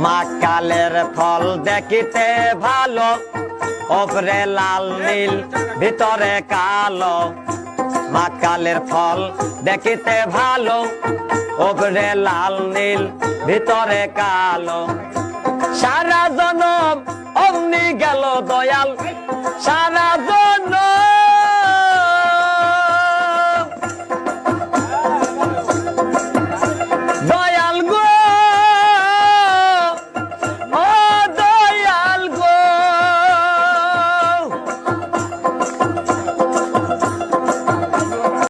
মাকালের ফল দেখিতে ভালো, ওপরে লাল নীল ভিতরে কালো। মাকালের ফল দেখিতে ভালো, ওপরে লাল নীল ভিতরে কালো। সারা জনম অমনি গেল দয়াল, সারা জনম